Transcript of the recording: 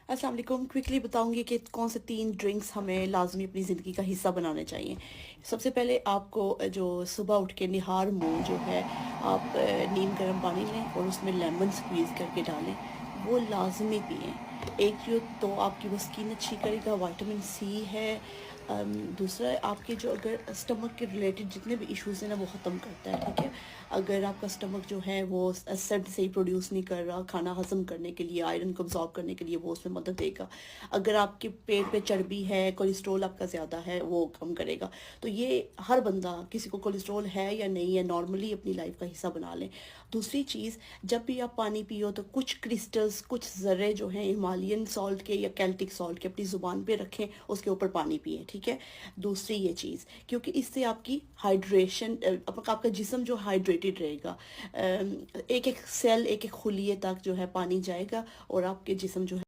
अस्सलाम वालेकुम। क्विकली बताऊंगी कि कौन से 3 ड्रिंक्स हमें लाजमी अपनी ज़िंदगी का हिस्सा बनाने चाहिए। सबसे पहले आपको जो सुबह उठ के निहार मुंह जो है, आप नीम गर्म पानी लें और उसमें लेमन स्क्वीज़ करके डालें, वो लाजमी पिएँ। एक जो तो आपकी वो स्किन अच्छी करेगा, विटामिन सी है। दूसरा, आपके जो अगर स्टमक के रिलेटेड जितने भी इश्यूज़ हैं ना, वो ख़त्म करता है, ठीक है। अगर आपका स्टमक जो है वो एसिड सही प्रोड्यूस नहीं कर रहा खाना हज़म करने के लिए, आयरन को अब्जॉर्ब करने के लिए, वो उसमें मदद देगा। अगर आपके पेट पे चर्बी है, कोलेस्ट्रॉल आपका ज़्यादा है, वो कम करेगा। तो ये हर बंदा, किसी को कोलेस्ट्रॉल है या नहीं है, नॉर्मली अपनी लाइफ का हिस्सा बना लें। दूसरी चीज़, जब भी आप पानी पियो तो कुछ क्रिस्टल्स, कुछ ज़र्रे जो हैं हिमालयन सॉल्ट के या कैल्टिक सॉल्ट के, अपनी ज़ुबान पे रखें, उसके ऊपर पानी पिए, ठीक है। दूसरी ये चीज़, क्योंकि इससे आपकी हाइड्रेशन, आपका जिस्म जो हाइड्रेटेड रहेगा, एक एक सेल, एक एक खुलिए तक जो है पानी जाएगा और आपके जिस्म जो है